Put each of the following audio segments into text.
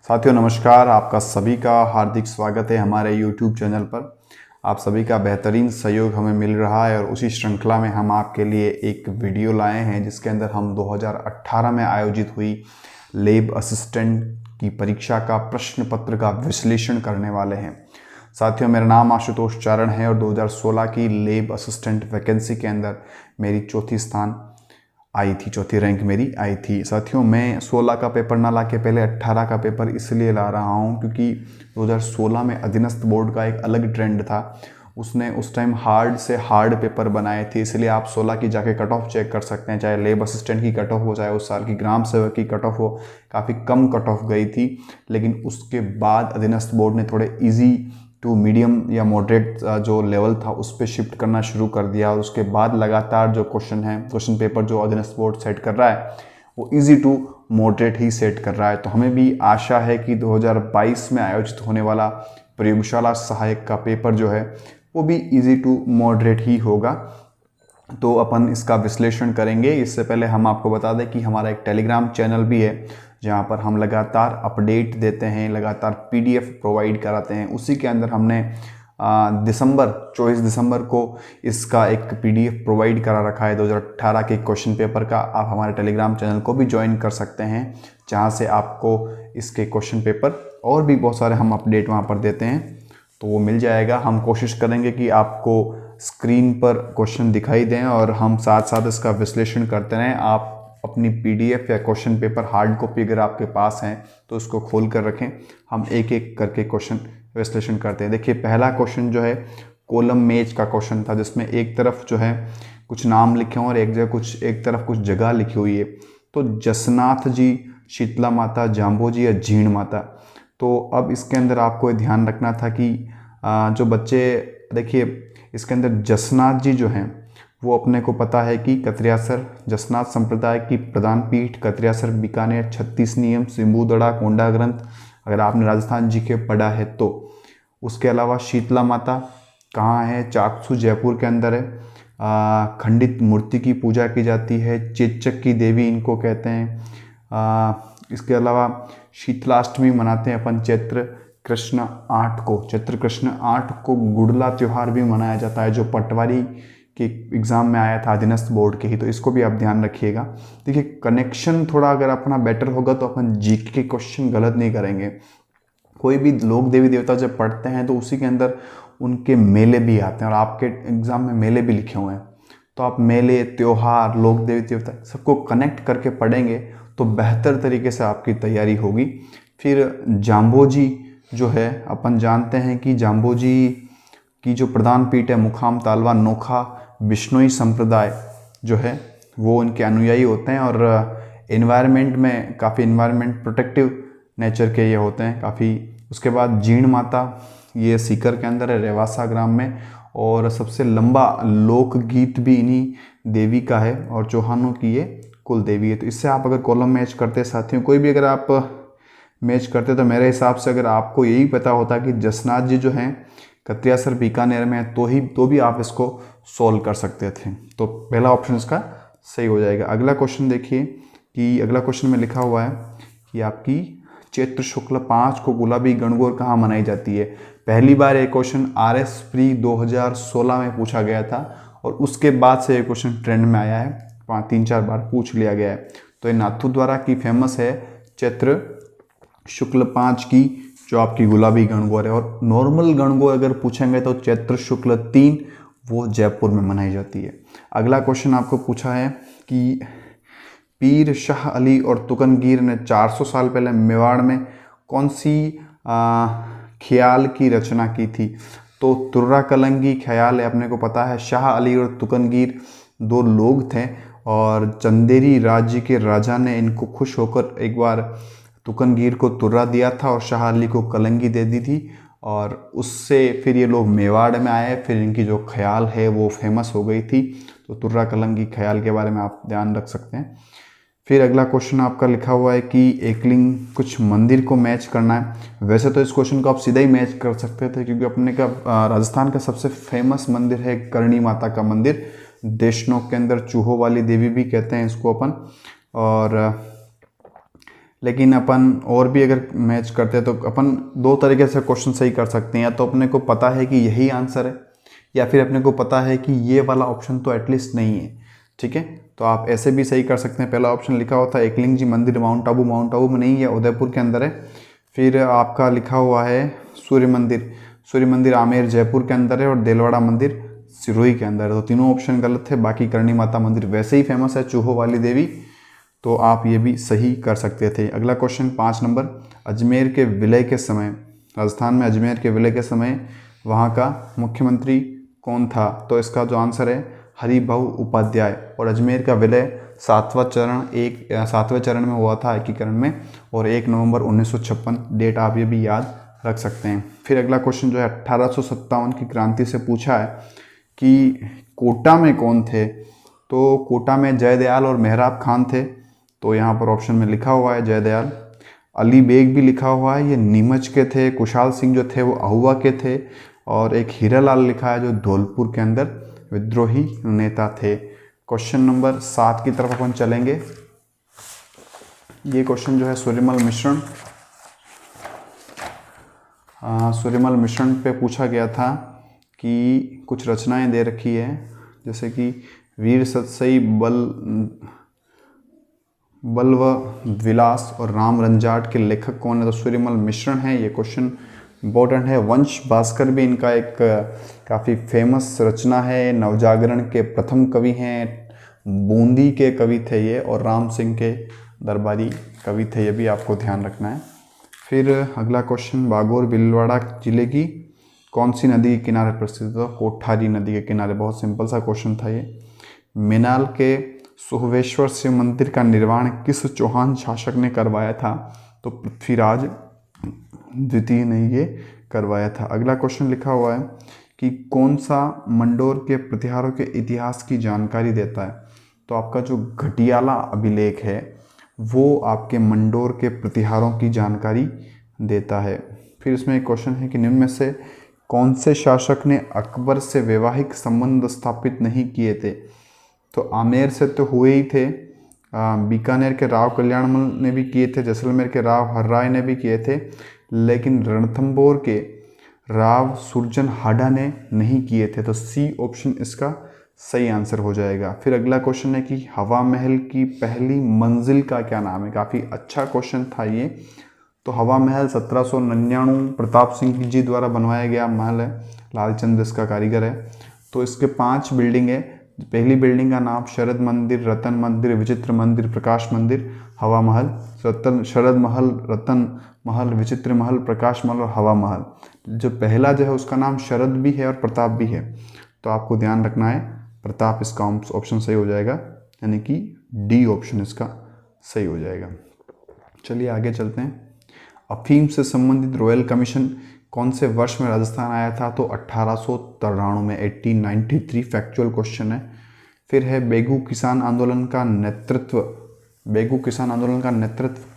साथियों नमस्कार, आपका सभी का हार्दिक स्वागत है हमारे YouTube चैनल पर। आप सभी का बेहतरीन सहयोग हमें मिल रहा है और उसी श्रृंखला में हम आपके लिए एक वीडियो लाए हैं जिसके अंदर हम 2018 में आयोजित हुई लैब असिस्टेंट की परीक्षा का प्रश्न पत्र का विश्लेषण करने वाले हैं। साथियों, मेरा नाम आशुतोष चारण है और 2016 की लैब असिस्टेंट वैकेंसी के अंदर मेरी चौथी रैंक मेरी आई थी। साथियों, मैं 16 का पेपर ना ला के पहले 18 का पेपर इसलिए ला रहा हूँ क्योंकि 2016 में अधीनस्थ बोर्ड का एक अलग ट्रेंड था। उसने उस टाइम हार्ड से हार्ड पेपर बनाए थे, इसलिए आप 16 की जाके कट ऑफ चेक कर सकते हैं। चाहे लैब असिस्टेंट की कट ऑफ हो, चाहे उस साल की ग्राम सेवक की कट ऑफ हो, काफ़ी कम कट ऑफ गई थी। लेकिन उसके बाद अधीनस्थ बोर्ड ने थोड़े ईजी टू मीडियम या मॉडरेट जो लेवल था उस पर शिफ्ट करना शुरू कर दिया और उसके बाद लगातार जो क्वेश्चन पेपर जो अधीनस्थ बोर्ड सेट कर रहा है वो इजी टू मॉडरेट ही सेट कर रहा है। तो हमें भी आशा है कि 2022 में आयोजित होने वाला प्रयोगशाला सहायक का पेपर जो है वो भी इजी टू मॉडरेट ही होगा। तो अपन इसका विश्लेषण करेंगे। इससे पहले हम आपको बता दें कि हमारा एक टेलीग्राम चैनल भी है जहाँ पर हम लगातार अपडेट देते हैं, लगातार पीडीएफ प्रोवाइड कराते हैं। उसी के अंदर हमने 24 दिसंबर को इसका एक पीडीएफ प्रोवाइड करा रखा है 2018 के क्वेश्चन पेपर का। आप हमारे टेलीग्राम चैनल को भी ज्वाइन कर सकते हैं जहाँ से आपको इसके क्वेश्चन पेपर और भी बहुत सारे हम अपडेट वहाँ पर देते हैं, तो वो मिल जाएगा। हम कोशिश करेंगे कि आपको स्क्रीन पर क्वेश्चन दिखाई दें और हम साथ साथ इसका विश्लेषण करते रहें। आप अपनी पीडीएफ या क्वेश्चन पेपर हार्ड कॉपी अगर आपके पास हैं तो उसको खोल कर रखें। हम एक एक करके क्वेश्चन विश्लेषण करते हैं। देखिए, पहला क्वेश्चन जो है कॉलम मेज का क्वेश्चन था जिसमें एक तरफ जो है कुछ नाम लिखे हुए और एक तरफ कुछ जगह लिखी हुई है। तो जसनाथ जी, शीतला माता, जाम्बो जी या जीण माता। तो अब इसके अंदर आपको ध्यान रखना था कि जो बच्चे, देखिए इसके अंदर जसनाथ जी जो हैं वो अपने को पता है कि कत्रियासर जसनाथ संप्रदाय की प्रधान पीठ कत्रियासर बीकानेर 36 नियम सिम्बुदड़ा कोंडा ग्रंथ, अगर आपने राजस्थान जी के पढ़ा है तो। उसके अलावा शीतला माता कहाँ है? चाकसू जयपुर के अंदर है। खंडित मूर्ति की पूजा की जाती है, चेचक की देवी इनको कहते हैं। इसके अलावा शीतलाष्टमी मनाते हैं अपन चैत्र कृष्ण 8 को गुड़ला त्यौहार भी मनाया जाता है जो पटवारी के एग्ज़ाम में आया था अधीनस्थ बोर्ड के ही, तो इसको भी आप ध्यान रखिएगा। देखिए, कनेक्शन थोड़ा अगर अपना बेटर होगा तो अपन जीके के क्वेश्चन गलत नहीं करेंगे। कोई भी लोक देवी देवता जब पढ़ते हैं तो उसी के अंदर उनके मेले भी आते हैं और आपके एग्ज़ाम में मेले भी लिखे हुए हैं, तो आप मेले, त्योहार, लोक देवी देवता सबको कनेक्ट करके पढ़ेंगे तो बेहतर तरीके से आपकी तैयारी होगी। फिर जाम्बो जी जो है, अपन जानते हैं कि जाम्बो जी की जो प्रधान पीठ है मुखाम तालवा नोखा बिश्नोई संप्रदाय जो है वो इनके अनुयायी होते हैं और एनवायरनमेंट में काफ़ी एनवायरनमेंट प्रोटेक्टिव नेचर के ये होते हैं काफ़ी। उसके बाद जीण माता, ये सीकर के अंदर है, रेवासा ग्राम में, और सबसे लंबा लोकगीत भी इन्हीं देवी का है और चौहानों की ये कुल देवी है। तो इससे आप अगर कॉलम मैच करते साथियों, कोई भी अगर आप मैच करते तो मेरे हिसाब से अगर आपको यही पता होता कि जसनाथ जी जो हैं कत्रियासर बीकानेर में है तो भी आप इसको सॉल्व कर सकते थे। तो पहला ऑप्शन इसका सही हो जाएगा। अगला क्वेश्चन देखिए कि अगला क्वेश्चन में लिखा हुआ है कि आपकी चैत्र शुक्ल 5 को गुलाबी गणगौर कहाँ मनाई जाती है। पहली बार ये क्वेश्चन RS प्री 2016 में पूछा गया था और उसके बाद से ये क्वेश्चन ट्रेंड में आया है, 3-4 बार पूछ लिया गया है। तो ये नाथू द्वारा की फेमस है चैत्र शुक्ल 5 की जो आपकी गुलाबी गणगौर है। और नॉर्मल गणगौर अगर पूछेंगे तो चैत्र शुक्ल 3 वो जयपुर में मनाई जाती है। अगला क्वेश्चन आपको पूछा है कि पीर शाह अली और तुकनगीर ने 400 साल पहले मेवाड़ में कौन सी ख्याल की रचना की थी। तो तुर्रा कलंगी ख्याल है, अपने को पता है। शाह अली और तुकनगीर 2 लोग थे और चंदेरी राज्य के राजा ने इनको खुश होकर एक बार तुकनगीर को तुर्रा दिया था और शाह अली को कलंगी दे दी थी और उससे फिर ये लोग मेवाड़ में आए। फिर इनकी जो ख्याल है वो फेमस हो गई थी। तो तुर्रा कलंगी ख्याल के बारे में आप ध्यान रख सकते हैं। फिर अगला क्वेश्चन आपका लिखा हुआ है कि एकलिंग कुछ मंदिर को मैच करना है। वैसे तो इस क्वेश्चन को आप सीधा ही मैच कर सकते थे क्योंकि अपने का राजस्थान का सबसे फेमस मंदिर है करणी माता का मंदिर, देशनोक के अंदर चूहों वाली देवी भी कहते हैं इसको अपन। और लेकिन अपन और भी अगर मैच करते हैं तो अपन दो तरीके से क्वेश्चन सही कर सकते हैं। या तो अपने को पता है कि यही आंसर है, या फिर अपने को पता है कि ये वाला ऑप्शन तो एटलीस्ट नहीं है। ठीक है, तो आप ऐसे भी सही कर सकते हैं। पहला ऑप्शन लिखा होता है एकलिंग जी मंदिर माउंट आबू में नहीं है, उदयपुर के अंदर है। फिर आपका लिखा हुआ है सूर्य मंदिर आमेर जयपुर के अंदर है, और देलवाड़ा मंदिर सिरोही के अंदर है। तो तीनों ऑप्शन गलत है। बाकी करणी माता मंदिर वैसे ही फेमस है, चूहों वाली देवी, तो आप ये भी सही कर सकते थे। अगला क्वेश्चन 5 नंबर, अजमेर के विलय के समय, राजस्थान में अजमेर के विलय के समय वहाँ का मुख्यमंत्री कौन था? तो इसका जो आंसर है हरिभाऊ उपाध्याय। और अजमेर का विलय 7वें चरण में हुआ था, एकीकरण में, और 1 नवंबर 1956 डेट आप ये भी याद रख सकते हैं। फिर अगला क्वेश्चन जो है 1857 की क्रांति से पूछा है कि कोटा में कौन थे? तो कोटा में जयदयाल और मेहराब खान थे। तो यहाँ पर ऑप्शन में लिखा हुआ है जयदयाल। अली बेग भी लिखा हुआ है, ये नीमच के थे। कुशाल सिंह जो थे वो अहुआ के थे। और एक हीरालाल लिखा है जो धौलपुर के अंदर विद्रोही नेता थे। क्वेश्चन नंबर 7 की तरफ अपन चलेंगे। ये क्वेश्चन जो है सूर्यमल मिश्रण पे पूछा गया था कि कुछ रचनाएं दे रखी है, जैसे कि वीर सतसई बल व विलास और राम रंजाट के लेखक कौन है? तो सूर्यमल मिश्रण है। ये क्वेश्चन इम्पोर्टेंट है। वंश भास्कर भी इनका एक काफ़ी फेमस रचना है। नवजागरण के प्रथम कवि हैं। बूंदी के कवि थे ये, और राम सिंह के दरबारी कवि थे। ये भी आपको ध्यान रखना है। फिर अगला क्वेश्चन, बागोर भीलवाड़ा जिले की कौन सी नदी के किनारे प्रस्थित है? कोठारी नदी के किनारे। बहुत सिंपल सा क्वेश्चन था ये। मिनाल के सुहवेश्वर शिव मंदिर का निर्माण किस चौहान शासक ने करवाया था? तो पृथ्वीराज द्वितीय ने ये करवाया था। अगला क्वेश्चन लिखा हुआ है कि कौन सा मंडोर के प्रतिहारों के इतिहास की जानकारी देता है? तो आपका जो घटियाला अभिलेख है वो आपके मंडोर के प्रतिहारों की जानकारी देता है। फिर इसमें एक क्वेश्चन है कि निम्न में से कौन से शासक ने अकबर से वैवाहिक संबंध स्थापित नहीं किए थे? तो आमेर से तो हुए ही थे, बीकानेर के राव कल्याणमल ने भी किए थे, जैसलमेर के राव हर्राय ने भी किए थे, लेकिन रणथंबोर के राव सुरजन हाडा ने नहीं किए थे। तो सी ऑप्शन इसका सही आंसर हो जाएगा। फिर अगला क्वेश्चन है कि हवा महल की पहली मंजिल का क्या नाम है? काफ़ी अच्छा क्वेश्चन था ये। तो हवा महल 1799 प्रताप सिंह जी द्वारा बनवाया गया महल है। लालचंद इसका कारीगर है। तो इसके 5 बिल्डिंग है। पहली बिल्डिंग का नाम शरद मंदिर, रतन मंदिर, विचित्र मंदिर, प्रकाश मंदिर, हवा महल। शरद महल, रतन महल, विचित्र महल, प्रकाश महल और हवा महल। जो पहला जो है उसका नाम शरद भी है और प्रताप भी है। तो आपको ध्यान रखना है, प्रताप इसका ऑप्शन सही हो जाएगा, यानी कि डी ऑप्शन इसका सही हो जाएगा। चलिए आगे चलते हैं। अफीम से संबंधित रॉयल कमीशन कौन से वर्ष में राजस्थान आया था? तो 1893 में, 1893 फैक्चुअल क्वेश्चन है। फिर है बेगू किसान आंदोलन का नेतृत्व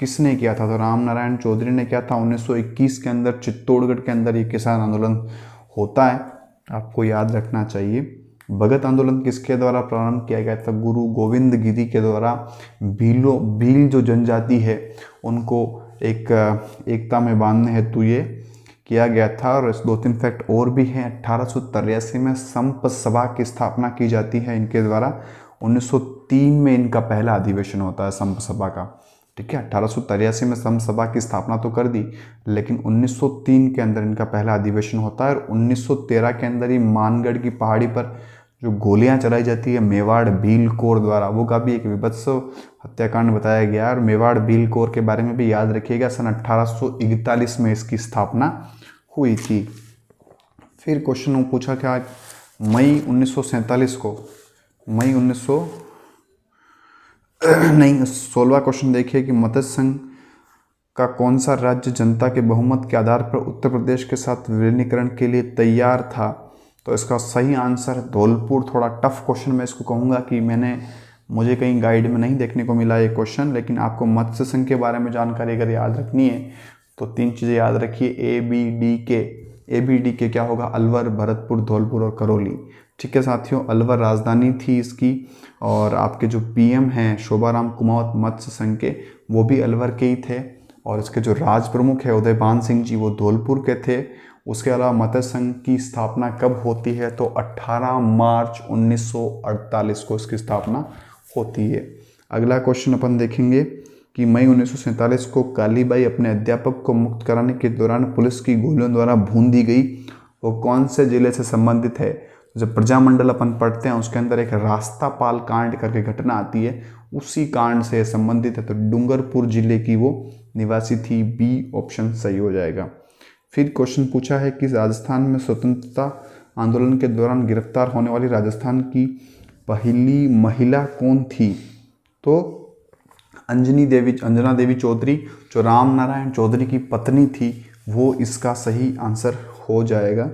किसने किया था? तो राम नारायण चौधरी ने किया था। 1921 के अंदर चित्तौड़गढ़ के अंदर ये किसान आंदोलन होता है, आपको याद रखना चाहिए। भगत आंदोलन किसके द्वारा प्रारंभ किया गया था? गुरु गोविंद गिरी के द्वारा। भील जो जनजाति है उनको एकता में बांधने हेतु ये किया गया था। और 2-3 फैक्ट और भी हैं। 1883 में संप सभा की स्थापना की जाती है इनके द्वारा। 1903 में इनका पहला अधिवेशन होता है संप सभा का। ठीक है, 1883 में संप सभा की स्थापना तो कर दी, लेकिन 1903 के अंदर इनका पहला अधिवेशन होता है। और 1913 के अंदर ही मानगढ़ की पहाड़ी पर जो गोलियां चलाई जाती है मेवाड़ भील कोर द्वारा, वो का भी एक विभत्स हत्याकांड बताया गया। और मेवाड़ भील कोर के बारे में भी याद रखिएगा, सन 1841 में इसकी स्थापना हुई थी। फिर क्वेश्चन पूछा क्या, मई 1947 को, 16वां क्वेश्चन देखिए कि मत्स्य संघ का कौन सा राज्य जनता के बहुमत के आधार पर उत्तर प्रदेश के साथ विलीनीकरण के लिए तैयार था? तो इसका सही आंसर धौलपुर। थोड़ा टफ क्वेश्चन मैं इसको कहूँगा कि मुझे कहीं गाइड में नहीं देखने को मिला ये क्वेश्चन, लेकिन आपको मत्स्य संघ के बारे में जानकारी अगर याद रखनी है तो 3 चीज़ें याद रखिए, A, B, D, K। ABD के क्या होगा, अलवर, भरतपुर, धौलपुर और करौली। ठीक है साथियों, अलवर राजधानी थी इसकी, और आपके जो PM हैं शोभाराम कुमावत मत्स्य संघ के, वो भी अलवर के ही थे। और इसके जो राज प्रमुख है उदयभान सिंह जी, वो धौलपुर के थे। उसके अलावा मत्स्य संघ की स्थापना कब होती है, तो 18 मार्च 1948 को इसकी स्थापना होती है। अगला क्वेश्चन अपन देखेंगे कि मई 1947 को कालीबाई अपने अध्यापक को मुक्त कराने के दौरान पुलिस की गोलियों द्वारा भून दी गई, वो कौन से जिले से संबंधित है। जब प्रजामंडल अपन पढ़ते हैं उसके अंदर एक रास्तापाल कांड करके घटना आती है, उसी कांड से संबंधित है, तो डूंगरपुर जिले की वो निवासी थी। बी ऑप्शन सही हो जाएगा। फिर क्वेश्चन पूछा है कि राजस्थान में स्वतंत्रता आंदोलन के दौरान गिरफ्तार होने वाली राजस्थान की पहली महिला कौन थी, तो अंजना देवी चौधरी, जो राम नारायण चौधरी की पत्नी थी, वो इसका सही आंसर हो जाएगा।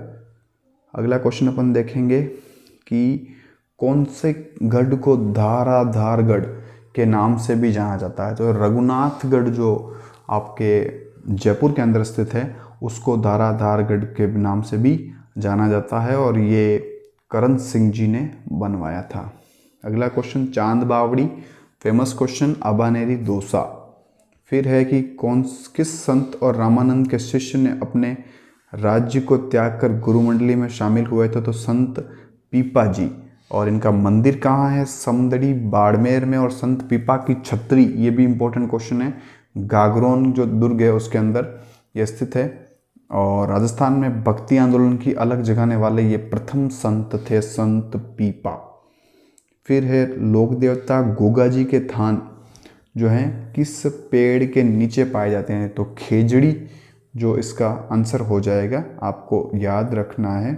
अगला क्वेश्चन अपन देखेंगे कि कौन से गढ़ को धाराधारगढ़ के नाम से भी जाना जाता है, तो रघुनाथगढ़ जो आपके जयपुर के अंदर स्थित है उसको धाराधारगढ़ के नाम से भी जाना जाता है, और ये करण सिंह जी ने बनवाया था। अगला क्वेश्चन चांद बावड़ी, फेमस क्वेश्चन, अबानेरी दोसा। फिर है कि किस संत और रामानंद के शिष्य ने अपने राज्य को त्याग कर गुरुमंडली में शामिल हुए थे, तो संत पीपा जी। और इनका मंदिर कहाँ है, समदड़ी बाड़मेर में। और संत पीपा की छतरी, ये भी इंपॉर्टेंट क्वेश्चन है, गागरोन जो दुर्ग है उसके अंदर ये स्थित है। और राजस्थान में भक्ति आंदोलन की अलग जगाने वाले ये प्रथम संत थे, संत पीपा। फिर है लोक देवता गोगा जी के थान जो हैं किस पेड़ के नीचे पाए जाते हैं, तो खेजड़ी जो इसका आंसर हो जाएगा, आपको याद रखना है।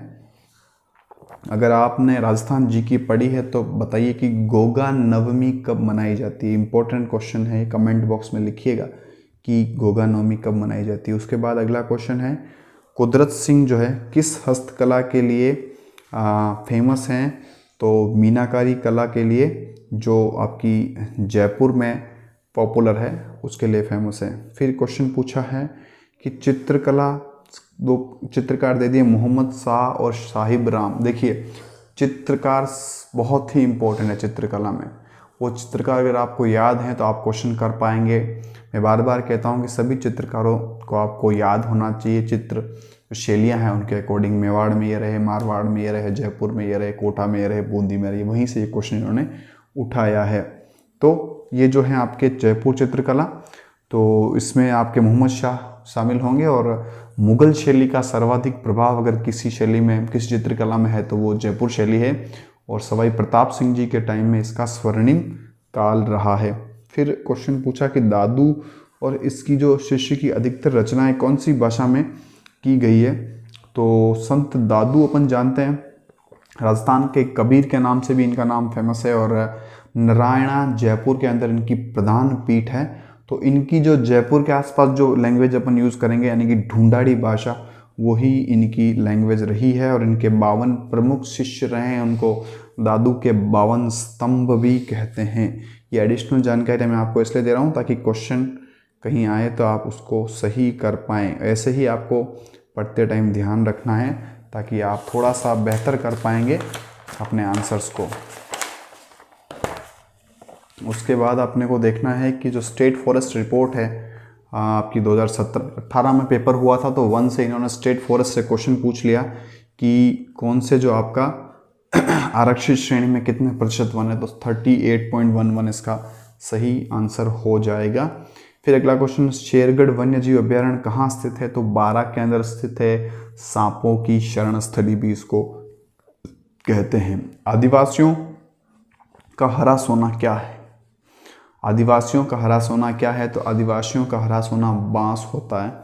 अगर आपने राजस्थान जी की पढ़ी है तो बताइए कि गोगा नवमी कब मनाई जाती है। इंपॉर्टेंट क्वेश्चन है, कमेंट बॉक्स में लिखिएगा कि गोगा नवमी कब मनाई जाती है। उसके बाद अगला क्वेश्चन है कुदरत सिंह जो है किस हस्तकला के लिए फेमस हैं, तो मीनाकारी कला के लिए, जो आपकी जयपुर में पॉपुलर है उसके लिए फेमस है। फिर क्वेश्चन पूछा है कि चित्रकला, दो चित्रकार दे दिए, मोहम्मद शाह और साहिब राम। देखिए चित्रकार बहुत ही इम्पोर्टेंट है चित्रकला में, वो चित्रकार अगर आपको याद हैं तो आप क्वेश्चन कर पाएंगे। मैं बार बार कहता हूँ कि सभी चित्रकारों को आपको याद होना चाहिए, चित्र शैलियाँ हैं उनके अकॉर्डिंग। मेवाड़ में ये रहे, मारवाड़ में ये रहे, जयपुर में ये रहे, कोटा में ये रहे, बूंदी में रहे, वहीं से ये क्वेश्चन इन्होंने उठाया है। तो ये जो है आपके जयपुर चित्रकला, तो इसमें आपके मोहम्मद शाह शामिल होंगे। और मुगल शैली का सर्वाधिक प्रभाव अगर किसी शैली में, किसी चित्रकला में है तो वो जयपुर शैली है। और सवाई प्रताप सिंह जी के टाइम में इसका स्वर्णिम काल रहा है। फिर क्वेश्चन पूछा कि दादू और इसकी जो शिष्य की अधिकतर रचनाएं कौन सी भाषा में की गई है, तो संत दादू अपन जानते हैं राजस्थान के कबीर के नाम से भी इनका नाम फेमस है। और नारायणा जयपुर के अंदर इनकी प्रधान पीठ है। तो इनकी जो जयपुर के आसपास जो लैंग्वेज अपन यूज़ करेंगे यानी कि ढूंढाड़ी भाषा, वही इनकी लैंग्वेज रही है। और इनके 52 प्रमुख शिष्य रहे हैं, उनको दादू के 52 स्तंभ भी कहते हैं। ये एडिशनल जानकारी मैं आपको इसलिए दे रहा हूँ ताकि क्वेश्चन कहीं आए तो आप उसको सही कर पाएँ। ऐसे ही आपको पढ़ते टाइम ध्यान रखना है ताकि आप थोड़ा सा बेहतर कर पाएंगे अपने आंसर्स को। उसके बाद अपने को देखना है कि जो स्टेट फॉरेस्ट रिपोर्ट है आपकी 2017-18 में पेपर हुआ था, तो 1 से इन्होंने स्टेट फॉरेस्ट से क्वेश्चन पूछ लिया कि कौन से जो आपका आरक्षित श्रेणी में कितने प्रतिशत वन है, तो 38.11 इसका सही आंसर हो जाएगा। फिर अगला क्वेश्चन, शेरगढ़ वन्य जीव अभ्यारण्य कहाँ स्थित है, तो बारां के अंदर स्थित है। सांपों की शरण स्थली भी इसको कहते हैं। आदिवासियों का हरा सोना क्या है, आदिवासियों का हरा सोना क्या है, तो आदिवासियों का हरा सोना बांस होता है।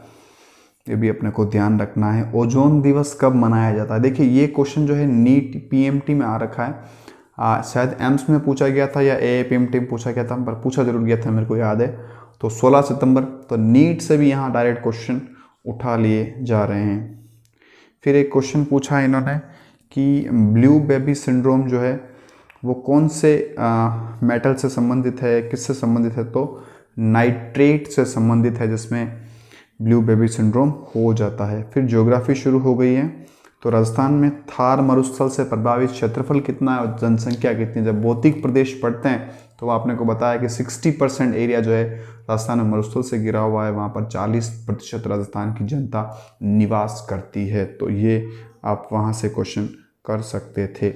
ये भी अपने को ध्यान रखना है। ओजोन दिवस कब मनाया जाता है, देखिए ये क्वेश्चन जो है नीट PMT में आ रखा है। शायद एम्स में पूछा गया था या APMT में पूछा गया था, पर पूछा जरूर गया था, मेरे को याद है। तो 16 सितंबर, तो नीट से भी यहाँ डायरेक्ट क्वेश्चन उठा लिए जा रहे हैं। फिर एक क्वेश्चन पूछा है इन्होंने कि ब्लू बेबी सिंड्रोम जो है वो कौन से मेटल से संबंधित है, किससे संबंधित है, तो नाइट्रेट से संबंधित है, जिसमें ब्लू बेबी सिंड्रोम हो जाता है। फिर ज्योग्राफी शुरू हो गई है। तो राजस्थान में थार मरुस्थल से प्रभावित क्षेत्रफल कितना है और जनसंख्या कितनी है। जब भौतिक प्रदेश पढ़ते हैं तो आपने को बताया कि 60% एरिया जो है राजस्थान में मरुस्थल से घिरा हुआ है, वहाँ पर 40% राजस्थान की जनता निवास करती है। तो ये आप वहाँ से क्वेश्चन कर सकते थे।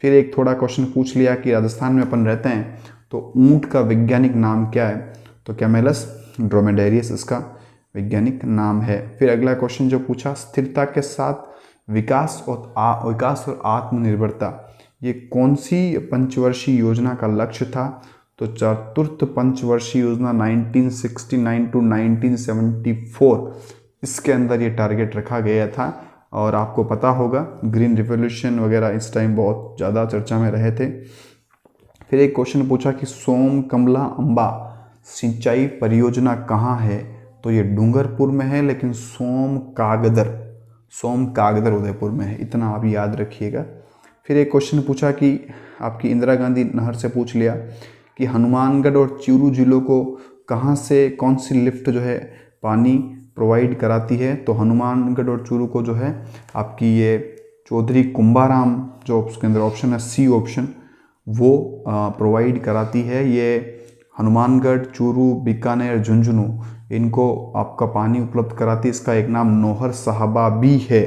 फिर एक थोड़ा क्वेश्चन पूछ लिया कि राजस्थान में अपन रहते हैं तो ऊँट का वैज्ञानिक नाम क्या है, तो कैमेलस ड्रोमेडेरियस इसका वैज्ञानिक नाम है। फिर अगला क्वेश्चन जो पूछा, स्थिरता के साथ विकास और आत्मनिर्भरता, ये कौन सी पंचवर्षीय योजना का लक्ष्य था, तो चतुर्थ पंचवर्षीय योजना 1969 टू 1974 इसके अंदर ये टारगेट रखा गया था। और आपको पता होगा ग्रीन रिवॉल्यूशन वगैरह इस टाइम बहुत ज़्यादा चर्चा में रहे थे। फिर एक क्वेश्चन पूछा कि सोम कमला अंबा सिंचाई परियोजना कहाँ है, तो ये डूंगरपुर में है, लेकिन सोम कागदर उदयपुर में है, इतना आप याद रखिएगा। फिर एक क्वेश्चन पूछा कि आपकी इंदिरा गांधी नहर से पूछ लिया कि हनुमानगढ़ और चूरू जिलों को कहाँ से कौन सी लिफ्ट जो है पानी प्रोवाइड कराती है, तो हनुमानगढ़ और चूरू को जो है आपकी ये चौधरी कुंभाराम, जो उसके अंदर ऑप्शन है सी ऑप्शन, वो प्रोवाइड कराती है। ये हनुमानगढ़, चूरू, बीकानेर, झुंझुनू, इनको आपका पानी उपलब्ध कराती है। इसका एक नाम नौहर साहबा भी है।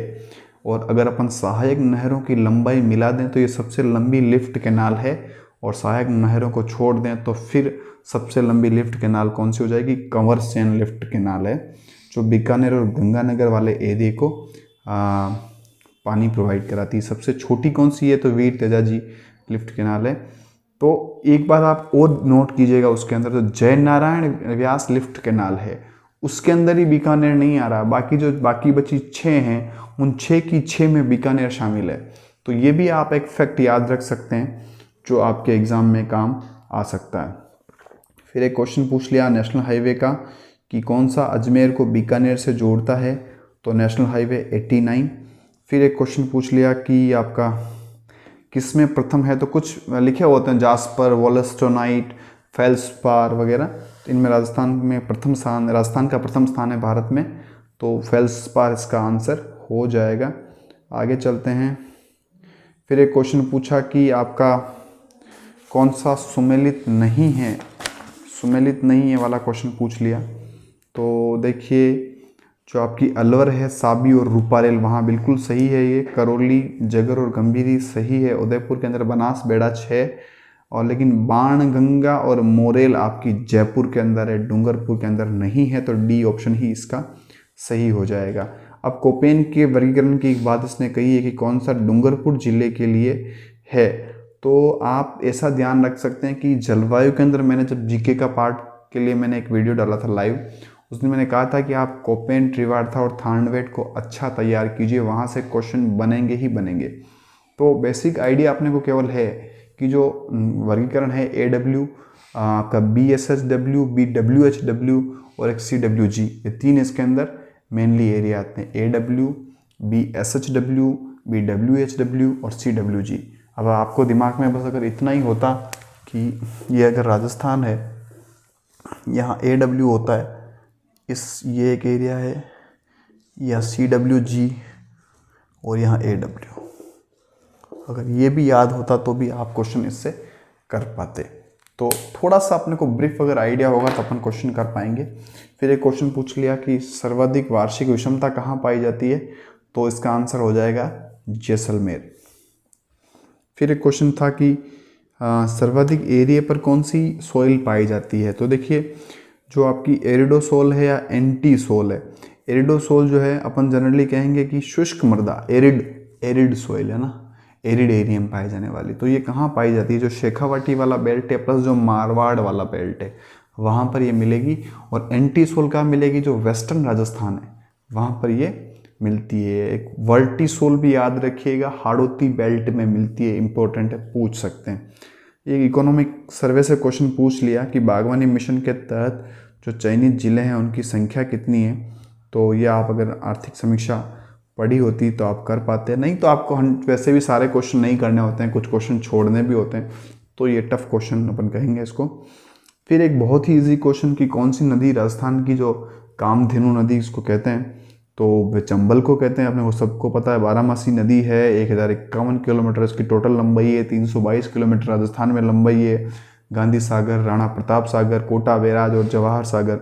और अगर अपन सहायक नहरों की लंबाई मिला दें तो ये सबसे लंबी लिफ्ट कैनाल है, और सहायक नहरों को छोड़ दें तो फिर सबसे लंबी लिफ्ट कैनाल कौन सी हो जाएगी, कंवर सेन लिफ्ट कैनाल है, जो बीकानेर और गंगानगर वाले एरिया को पानी प्रोवाइड कराती है। सबसे छोटी कौन सी है, तो वीर तेजाजी लिफ्ट कैनाल है। तो एक बात आप और नोट कीजिएगा उसके अंदर, तो जय नारायण व्यास लिफ्ट कैनाल है, उसके अंदर ही बीकानेर नहीं आ रहा, बाकी बची 6 हैं, उन 6 की 6 में बीकानेर शामिल है। तो ये भी आप एक फैक्ट याद रख सकते हैं जो आपके एग्ज़ाम में काम आ सकता है। फिर एक क्वेश्चन पूछ लिया नेशनल हाईवे का कि कौन सा अजमेर को बीकानेर से जोड़ता है, तो नेशनल हाईवे 89। फिर एक क्वेश्चन पूछ लिया कि आपका किस में प्रथम है, तो कुछ लिखे होते हैं जास्पर, वॉलस्टोनाइट, फेल्सपार वगैरह, तो इनमें राजस्थान का प्रथम स्थान है भारत में, तो फेल्सपार इसका आंसर हो जाएगा। आगे चलते हैं। फिर एक क्वेश्चन पूछा कि आपका कौन सा सुमेलित नहीं है वाला क्वेश्चन पूछ लिया। तो देखिए जो आपकी अलवर है, साबी और रूपारेल, वहाँ बिल्कुल सही है ये। करौली, जगर और गंभीरी सही है। उदयपुर के अंदर बनास बेड़ा 6, और लेकिन बाणगंगा और मोरेल आपकी जयपुर के अंदर है, डूंगरपुर के अंदर नहीं है, तो डी ऑप्शन ही इसका सही हो जाएगा। अब कोपेन के वर्गीकरण की एक बात इसने कही है कि कौन सा डूंगरपुर जिले के लिए है, तो आप ऐसा ध्यान रख सकते हैं कि जलवायु के अंदर मैंने जब जीके का पार्ट के लिए मैंने एक वीडियो डाला था लाइव, उसमें मैंने कहा था कि आप कोपेन, त्रिवार्था और थानवेट को अच्छा तैयार कीजिए, वहाँ से क्वेश्चन बनेंगे ही बनेंगे। तो बेसिक आइडिया अपने को केवल है कि जो वर्गीकरण है AW का BSHW, BWHW और एक CWG, ये 3 इसके अंदर मेनली एरिया आते हैं, AW, BSHW, BWHW और CWG। अब आपको दिमाग में बस अगर इतना ही होता कि ये अगर राजस्थान है, यहाँ AW होता है, ये एक एरिया है, या CWG और यहाँ AW, अगर ये भी याद होता तो भी आप क्वेश्चन इससे कर पाते। तो थोड़ा सा अपने को ब्रीफ अगर आइडिया होगा तो अपन क्वेश्चन कर पाएंगे। फिर एक क्वेश्चन पूछ लिया कि सर्वाधिक वार्षिक विषमता कहाँ पाई जाती है, तो इसका आंसर हो जाएगा जैसलमेर। फिर एक क्वेश्चन था कि सर्वाधिक एरिया पर कौन सी सॉइल पाई जाती है, तो देखिए जो आपकी एरिडोसोल है या एंटीसोल है। एरिडोसोल जो है अपन जनरली कहेंगे कि शुष्क मृदा, एरिड सॉइल है ना, एरिड एरिया में पाई जाने वाली, तो ये कहाँ पाई जाती है, जो शेखावाटी वाला बेल्ट है प्लस जो मारवाड़ वाला बेल्ट है वहाँ पर ये मिलेगी। और एंटीसोल का मिलेगी जो वेस्टर्न राजस्थान है वहाँ पर ये मिलती है। एक वर्टिसोल भी याद रखिएगा, हाड़ौती बेल्ट में मिलती है, इंपॉर्टेंट है, पूछ सकते हैं। एक इकोनॉमिक सर्वे से क्वेश्चन पूछ लिया कि बागवानी मिशन के तहत जो चयनित जिले हैं उनकी संख्या कितनी है, तो ये आप अगर आर्थिक समीक्षा पढ़ी होती तो आप कर पाते, नहीं तो आपको वैसे भी सारे क्वेश्चन नहीं करने होते हैं, कुछ क्वेश्चन छोड़ने भी होते हैं, तो ये टफ क्वेश्चन अपन कहेंगे इसको। फिर एक बहुत ही इजी क्वेश्चन कि कौन सी नदी राजस्थान की जो कामधेनु नदी इसको कहते हैं, तो वे चंबल को कहते हैं, अपने को सबको पता है। बारामासी नदी है, 1051 किलोमीटर इसकी टोटल लंबाई है, 322 किलोमीटर राजस्थान में लंबाई है। गांधी सागर, राणा प्रताप सागर, कोटा बैराज और जवाहर सागर,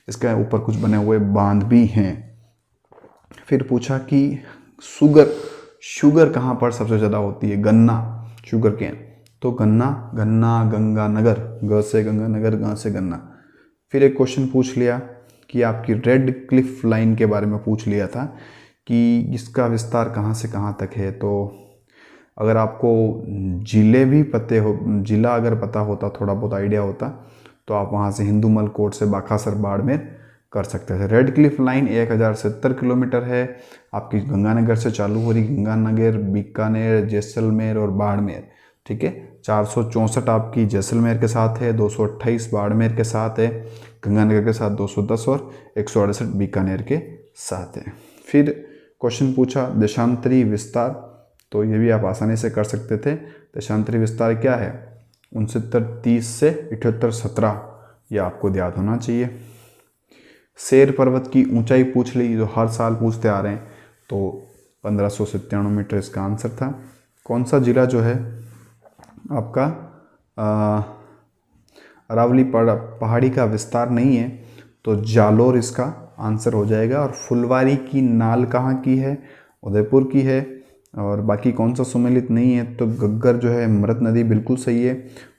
इसके ऊपर कुछ बने हुए बांध भी हैं। फिर पूछा कि शुगर कहाँ पर सबसे ज़्यादा होती है, गन्ना, शुगर केन, तो गन्ना, गंगानगर, ग से गंगानगर, ग से गन्ना। फिर एक क्वेश्चन पूछ लिया कि आपकी रेड क्लिफ लाइन के बारे में पूछ लिया था कि इसका विस्तार कहाँ से कहाँ तक है। तो अगर आपको जिला अगर पता होता, थोड़ा बहुत आइडिया होता, तो आप वहाँ से हिंदूमल कोट से बाखासर बाड़मेर कर सकते थे। रेड क्लिफ लाइन 1070 किलोमीटर है, आपकी गंगानगर से चालू हो रही, गंगानगर, बीकानेर, जैसलमेर और बाड़मेर, ठीक है। 464 आपकी जैसलमेर के साथ है, 228 बाड़मेर के साथ है, गंगानगर के साथ 210 और 168 बीकानेर के साथ है। फिर क्वेश्चन पूछा देशांतरी विस्तार, तो ये भी आप आसानी से कर सकते थे। देशांतरी विस्तार क्या है, 6930 से 7817, ये आपको याद होना चाहिए। शेर पर्वत की ऊंचाई पूछ ली, जो हर साल पूछते आ रहे हैं, तो 1597 मीटर इसका आंसर था। कौन सा जिला जो है आपका अरावली पहाड़ी का विस्तार नहीं है, तो जालोर इसका आंसर हो जाएगा। और फुलवारी की नाल कहाँ की है, उदयपुर की है। और बाकी कौन सा सुमेलित नहीं है, तो गग्गर जो है मृत नदी, बिल्कुल सही है।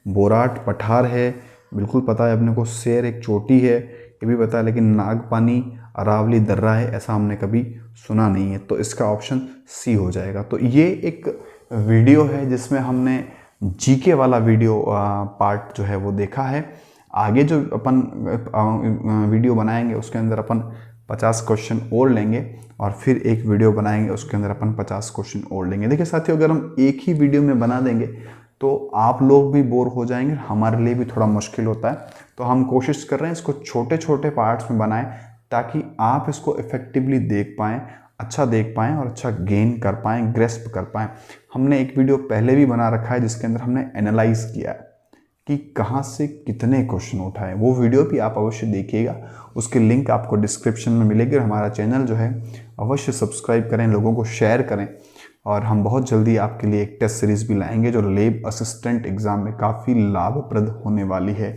बोराट पठार है, बिल्कुल पता है अपने को। शेर एक चोटी है, ये भी पता है, लेकिन नागपानी अरावली दर्रा है, ऐसा हमने कभी सुना नहीं है, तो इसका ऑप्शन सी हो जाएगा। तो ये एक वीडियो है जिसमें हमने जीके वाला वीडियो पार्ट जो है वो देखा है। आगे जो अपन वीडियो बनाएंगे उसके अंदर अपन 50 क्वेश्चन और लेंगे, और फिर एक वीडियो बनाएंगे उसके अंदर अपन 50 क्वेश्चन और लेंगे। देखिए साथियों, अगर हम एक ही वीडियो में बना देंगे तो आप लोग भी बोर हो जाएंगे, हमारे लिए भी थोड़ा मुश्किल होता है। तो हम कोशिश कर रहे हैं इसको छोटे छोटे पार्ट्स में बनाएं, ताकि आप इसको इफेक्टिवली देख पाएँ, अच्छा देख पाएँ और अच्छा गेन कर पाएँ, ग्रेस्प कर पाएँ। हमने एक वीडियो पहले भी बना रखा है जिसके अंदर हमने एनालाइज किया है कि कहाँ से कितने क्वेश्चन उठाए, वो वीडियो भी आप अवश्य देखिएगा। उसकी लिंक आपको डिस्क्रिप्शन में मिलेगी। और हमारा चैनल जो है अवश्य सब्सक्राइब करें, लोगों को शेयर करें। और हम बहुत जल्दी आपके लिए एक टेस्ट सीरीज़ भी लाएंगे जो लैब असिस्टेंट एग्ज़ाम में काफ़ी लाभप्रद होने वाली है।